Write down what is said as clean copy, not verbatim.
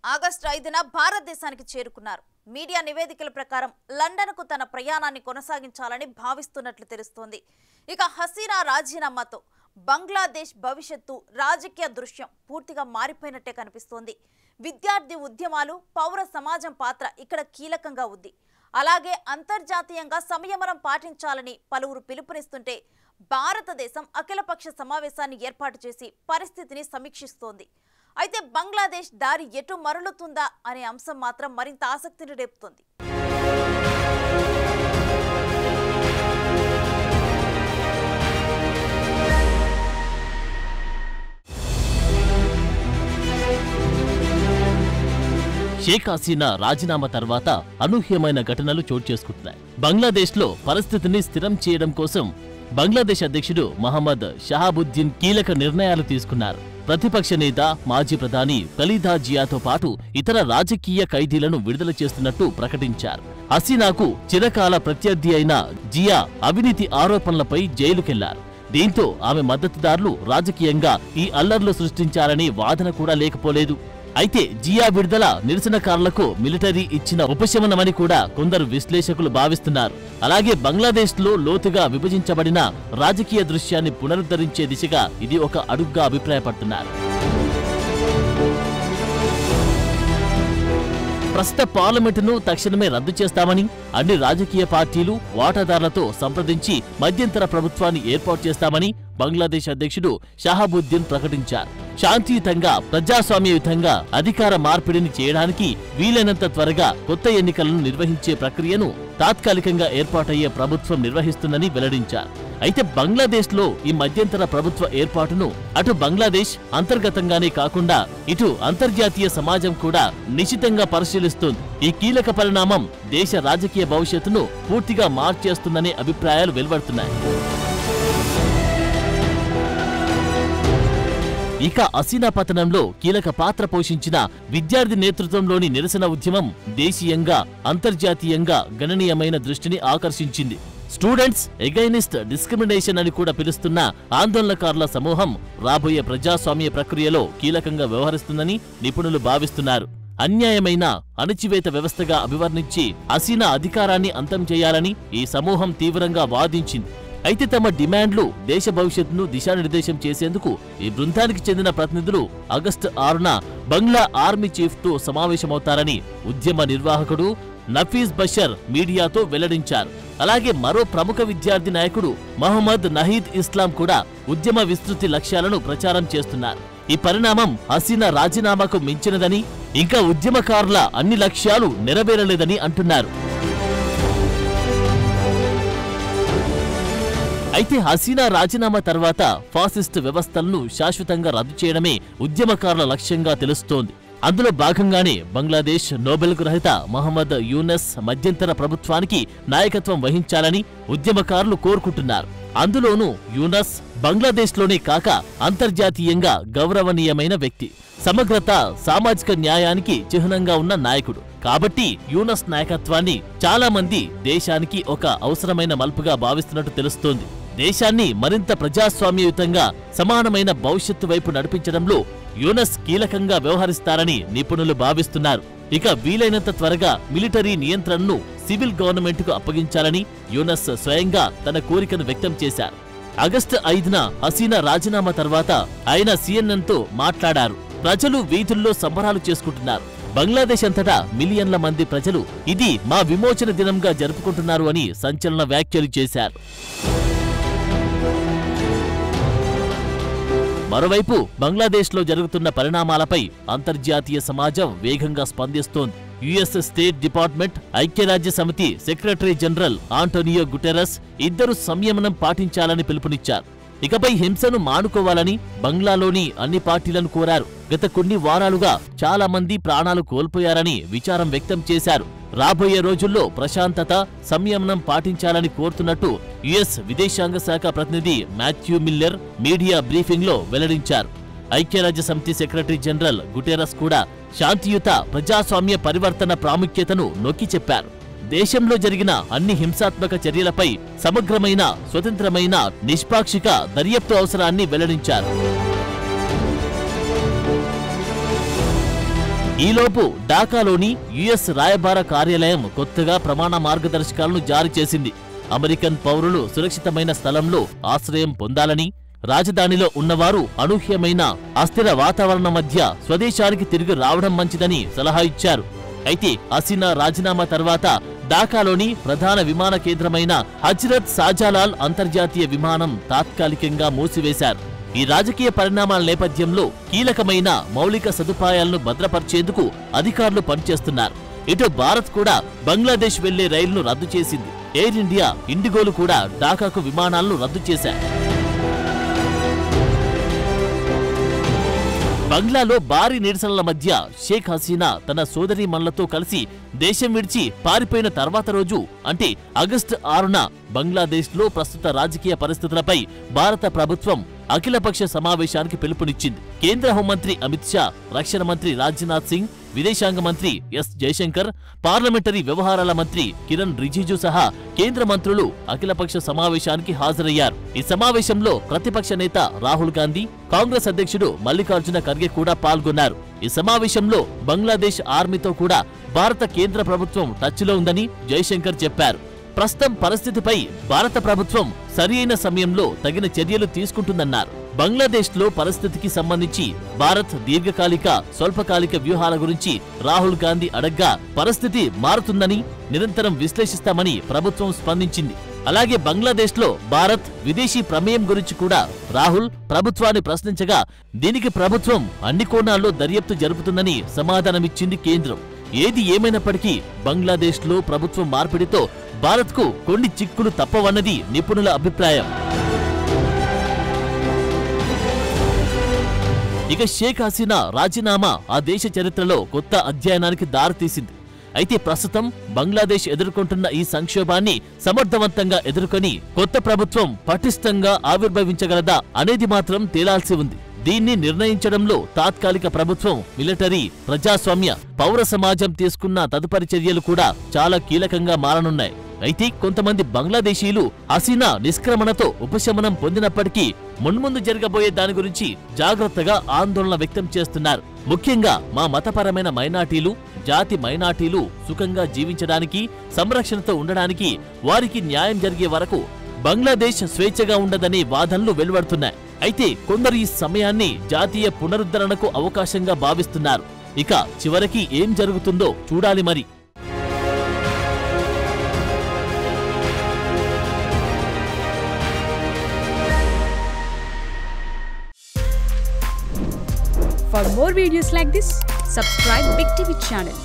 August 5న భారతదేశానికి చేరుకున్నారు. Media నివేదికల ప్రకారం లండన్కు తన ప్రయాణాన్ని కొనసాగించాలని భావిస్తున్నట్లు తెలుస్తోంది. ఇక హసీనా రాజీనామాతో బంగ్లాదేశ్ భవిష్యత్తు రాజకీయ దృశ్యం పూర్తిగా మారిపోయినట్టే కనిపిస్తోంది. విద్యార్థి ఉద్యమాలు, పౌర సమాజం పాత్ర ఇక్కడ కీలకంగా ఉంది. అలాగే అంతర్జాతీయంగా సంయమనం పాటించాలని పలువురు పిలుపునిస్తుంటే భారతదేశం అఖిలపక్ష సమావేశాన్ని ఏర్పాటు చేసి పరిస్థితిని సమీక్షిస్తోంది. అయితే బంగ్లాదేశ్ దారి ఎటు మరలుతుందా అనే అంశం మాత్రం మరింత ఆసక్తిని రేపుతోంది. షేక్ హసీనా రాజీనామా తర్వాత అనూహ్యమైన ఘటనలు చోటు చేసుకుంటున్నాయి. బంగ్లాదేశ్లో పరిస్థితిని స్థిరం చేయడం కోసం బంగ్లాదేశ్ అధ్యక్షుడు మహమ్మద్ షహాబుద్దీన్ కీలక నిర్ణయాలు తీసుకున్నారు. ప్రతిపక్ష నేత మాజీ ప్రధాని ఖలీదా జియాతో పాటు ఇతర రాజకీయ ఖైదీలను విడుదల చేస్తున్నట్టు ప్రకటించారు. హసీనాకు చిరకాల ప్రత్యర్థి అయిన జియా అవినీతి ఆరోపణలపై జైలుకెళ్లారు. దీంతో ఆమె మద్దతుదారులు రాజకీయంగా ఈ అల్లర్లు సృష్టించారనే వాదన కూడా లేకపోలేదు. అయితే జియా విడుదల నిరసనకారులకు మిలిటరీ ఇచ్చిన ఉపశమనమని కూడా కొందరు విశ్లేషకులు భావిస్తున్నారు. అలాగే బంగ్లాదేశ్లో లోతుగా విభజించబడిన రాజకీయ దృశ్యాన్ని పునరుద్ధరించే దిశగా ఇది ఒక అడుగ్గా అభిప్రాయపడుతున్నారు. ప్రస్తుత పార్లమెంటును తక్షణమే రద్దు చేస్తామని, అన్ని రాజకీయ పార్టీలు వాటాదారులతో సంప్రదించి మధ్యంతర ప్రభుత్వాన్ని ఏర్పాటు చేస్తామని బంగ్లాదేశ్ అధ్యక్షుడు షహాబుద్దీన్ ప్రకటించారు. శాంతియుతంగా, ప్రజాస్వామ్యయుతంగా అధికార మార్పిడిని చేయడానికి వీలైనంత త్వరగా కొత్త ఎన్నికలను నిర్వహించే ప్రక్రియను తాత్కాలికంగా ఏర్పాటయ్యే ప్రభుత్వం నిర్వహిస్తుందని వెల్లడించారు. అయితే బంగ్లాదేశ్లో ఈ మధ్యంతర ప్రభుత్వ ఏర్పాటును అటు బంగ్లాదేశ్ అంతర్గతంగానే కాకుండా ఇటు అంతర్జాతీయ సమాజం కూడా నిశితంగా పరిశీలిస్తోంది. ఈ కీలక పరిణామం దేశ రాజకీయ భవిష్యత్తును పూర్తిగా మార్చేస్తుందనే అభిప్రాయాలు వెలువడుతున్నాయి. ఇక హసీనా పతనంలో కీలక పాత్ర పోషించిన విద్యార్థి నేతృత్వంలోని నిరసన ఉద్యమం దేశీయంగా, అంతర్జాతీయంగా గణనీయమైన దృష్టిని ఆకర్షించింది. స్టూడెంట్స్ ఎగైనిస్ట్ డిస్క్రిమినేషన్ అని కూడా పిలుస్తున్న ఆందోళనకారుల సమూహం రాబోయే ప్రజాస్వామ్య ప్రక్రియలో కీలకంగా వ్యవహరిస్తుందని నిపుణులు భావిస్తున్నారు. అన్యాయమైన అణచివేత వ్యవస్థగా అభివర్ణించి హసీనా అధికారాన్ని అంతం చేయాలని ఈ సమూహం తీవ్రంగా వాదించింది. అయితే తమ డిమాండ్లు దేశ భవిష్యత్తును దిశానిర్దేశం చేసేందుకు ఈ బృందానికి చెందిన ప్రతినిధులు ఆగస్టు 6న బంగ్లా ఆర్మీ చీఫ్ తో సమావేశమవుతారని ఉద్యమ నిర్వాహకుడు నఫీజ్ బషర్ మీడియాతో వెల్లడించారు. అలాగే మరో ప్రముఖ విద్యార్థి నాయకుడు మహమ్మద్ నహీద్ ఇస్లాం కూడా ఉద్యమ విస్తృతి లక్ష్యాలను ప్రచారం చేస్తున్నారు. ఈ పరిణామం హసీనా రాజీనామాకు మించినదని, ఇంకా ఉద్యమకారుల అన్ని లక్ష్యాలు నెరవేరలేదని అంటున్నారు. అయితే హసీనా రాజీనామా తర్వాత ఫాసిస్ట్ వ్యవస్థలను శాశ్వతంగా రద్దు చేయడమే ఉద్యమకారుల లక్ష్యంగా తెలుస్తోంది. అందులో భాగంగానే బంగ్లాదేశ్ నోబెల్ గ్రహీత మహమ్మద్ యూనస్ మధ్యంతర ప్రభుత్వానికి నాయకత్వం వహించాలని ఉద్యమకారులు కోరుకుంటున్నారు. అందులోనూ యూనస్ బంగ్లాదేశ్లోనే కాక అంతర్జాతీయంగా గౌరవనీయమైన వ్యక్తి, సమగ్రత, సామాజిక న్యాయానికి చిహ్నంగా ఉన్న నాయకుడు. కాబట్టి యూనస్ నాయకత్వాన్ని చాలా మంది దేశానికి ఒక అవసరమైన మలుపుగా భావిస్తున్నట్టు తెలుస్తోంది. దేశాన్ని మరింత ప్రజాస్వామ్యయుతంగా, సమానమైన భవిష్యత్తు వైపు నడిపించడంలో యూనస్ కీలకంగా వ్యవహరిస్తారని నిపుణులు భావిస్తున్నారు. ఇక వీలైనంత త్వరగా మిలిటరీ నియంత్రణను సివిల్ గవర్నమెంట్కు అప్పగించాలని యూనస్ స్వయంగా తన కోరికను వ్యక్తం చేశారు. ఆగస్టు 5న హసీనా రాజీనామా తర్వాత ఆయన సిఎన్ఎన్తో మాట్లాడారు. ప్రజలు వీధుల్లో సంబరాలు చేసుకుంటున్నారు. బంగ్లాదేశ్ అంతటా మిలియన్ల మంది ప్రజలు ఇది మా విమోచన దినంగా జరుపుకుంటున్నారు అని సంచలన వ్యాఖ్యలు చేశారు. మరోవైపు బంగ్లాదేశ్లో జరుగుతున్న పరిణామాలపై అంతర్జాతీయ సమాజం వేగంగా స్పందిస్తోంది. యుఎస్ స్టేట్ డిపార్ట్మెంట్, ఐక్యరాజ్య సమితి సెక్రటరీ జనరల్ ఆంటోనియో గుటెరస్ ఇద్దరు సంయమనం పాటించాలని పిలుపునిచ్చారు. ఇకపై హింసను మానుకోవాలని బంగ్లాలోని అన్ని పార్టీలను కోరారు. గత కొన్ని వారాలుగా చాలా మంది ప్రాణాలు కోల్పోయారని విచారం వ్యక్తం చేశారు. రాబోయే రోజుల్లో ప్రశాంతత, సంయమనం పాటించాలని కోరుతున్నట్టు యుఎస్ విదేశాంగ శాఖ ప్రతినిధి మాథ్యూ మిల్లర్ మీడియా బ్రీఫింగ్లో వెల్లడించారు. ఐక్యరాజ్య సమితి సెక్రటరీ జనరల్ గుటెరస్ కూడా శాంతియుత ప్రజాస్వామ్య పరివర్తన ప్రాముఖ్యతను నొక్కి చెప్పారు. దేశంలో జరిగిన అన్ని హింసాత్మక చర్యలపై సమగ్రమైన, స్వతంత్రమైన, నిష్పాక్షిక దర్యాప్తు అవసరాన్ని వెల్లడించారు. ఈలోపు ఢాకాలోని యుఎస్ రాయబార కార్యాలయం కొత్తగా ప్రమాణ మార్గదర్శకాలను జారీ చేసింది. అమెరికన్ పౌరులు సురక్షితమైన స్థలంలో ఆశ్రయం పొందాలని, రాజధానిలో ఉన్నవారు అనూహ్యమైన అస్థిర వాతావరణం మధ్య స్వదేశానికి తిరిగి రావడం మంచిదని సలహా ఇచ్చారు. అయితే హసీనా రాజీనామా తర్వాత ఢాకాలోని ప్రధాన విమాన కేంద్రమైన హజ్రత్ షాజాలాల్ అంతర్జాతీయ విమానం తాత్కాలికంగా మూసివేశారు. ఈ రాజకీయ పరిణామాల నేపథ్యంలో కీలకమైన మౌలిక సదుపాయాలను భద్రపరిచేందుకు అధికారులు పనిచేస్తున్నారు. ఇటు భారత్ కూడా బంగ్లాదేశ్ వెళ్లే రైలును రద్దు చేసింది. ఎయిర్ ఇండియా, ఇండిగోలు కూడా ఢాకాకు విమానాలను రద్దు చేశాయి. బంగ్లాలో భారీ నిరసనల మధ్య షేక్ హసీనా తన సోదరీమణులతో కలిసి దేశం విడిచి పారిపోయిన తర్వాత రోజు అంటే ఆగస్టు 6న బంగ్లాదేశ్లో ప్రస్తుత రాజకీయ పరిస్థితులపై భారత ప్రభుత్వం అఖిలపక్ష సమావేశానికి పిలుపునిచ్చింది. కేంద్ర హోంమంత్రి అమిత్ షా, రక్షణ మంత్రి రాజ్నాథ్ సింగ్, విదేశాంగ మంత్రి ఎస్ జయశంకర్, పార్లమెంటరీ వ్యవహారాల మంత్రి కిరణ్ రిజిజు సహా కేంద్ర మంత్రులు అఖిలపక్ష సమావేశానికి హాజరయ్యారు. ఈ సమావేశంలో ప్రతిపక్ష నేత రాహుల్ గాంధీ, కాంగ్రెస్ అధ్యక్షుడు మల్లికార్జున ఖర్గే కూడా పాల్గొన్నారు. ఈ సమావేశంలో బంగ్లాదేశ్ ఆర్మీతో కూడా భారత కేంద్ర ప్రభుత్వం టచ్లో ఉందని జయశంకర్ చెప్పారు. ప్రస్తుతం పరిస్థితిపై భారత ప్రభుత్వం సరియైన సమయంలో తగిన చర్యలు తీసుకుంటుందన్నారు. బంగ్లాదేశ్లో పరిస్థితికి సంబంధించి భారత్ దీర్ఘకాలిక, స్వల్పకాలిక వ్యూహాల గురించి రాహుల్ గాంధీ అడగ్గా పరిస్థితి మారుతుందని నిరంతరం విశ్లేషిస్తామని ప్రభుత్వం స్పందించింది. అలాగే బంగ్లాదేశ్లో భారత్ విదేశీ ప్రమేయం గురించి కూడా రాహుల్ ప్రభుత్వాన్ని ప్రశ్నించగా దీనికి ప్రభుత్వం అన్ని కోణాల్లో దర్యాప్తు జరుపుతుందని సమాధానమిచ్చింది కేంద్రం. ఏది ఏమైనప్పటికీ బంగ్లాదేశ్లో ప్రభుత్వం మార్పిడితో భారత్కు కొన్ని చిక్కులు తప్పవన్నది నిపుణుల అభిప్రాయం. ఇక షేక్ హసీనా రాజీనామా ఆ దేశ చరిత్రలో కొత్త అధ్యయనానికి దారితీసింది. అయితే ప్రస్తుతం బంగ్లాదేశ్ ఎదుర్కొంటున్న ఈ సంక్షోభాన్ని సమర్థవంతంగా ఎదుర్కొని కొత్త ప్రభుత్వం పటిష్టంగా ఆవిర్భవించగలదా అనేది మాత్రం తేలాల్సి ఉంది. దీన్ని నిర్ణయించడంలో తాత్కాలిక ప్రభుత్వం, మిలిటరీ, ప్రజాస్వామ్య, పౌర సమాజం తీసుకున్న తదుపరి చర్యలు కూడా చాలా కీలకంగా మారనున్నాయి. అయితే కొంతమంది బంగ్లాదేశీయులు హసీనా నిష్క్రమణతో ఉపశమనం పొందినప్పటికీ మున్ముందు జరగబోయే దాని గురించి జాగ్రత్తగా ఆందోళన వ్యక్తం చేస్తున్నారు. ముఖ్యంగా మా మతపరమైన మైనార్టీలు, జాతి మైనార్టీలు సుఖంగా జీవించడానికి, సంరక్షణతో ఉండడానికి, వారికి న్యాయం జరిగే వరకు బంగ్లాదేశ్ స్వేచ్ఛగా ఉండదనే వాదనలు వెలువడుతున్నాయి. అయితే కొందరు ఈ సమయాన్ని జాతీయ పునరుద్ధరణకు అవకాశంగా భావిస్తున్నారు. ఇక చివరికి ఏం జరుగుతుందో చూడాలి మరి. For more videos like this, subscribe Big TV channel.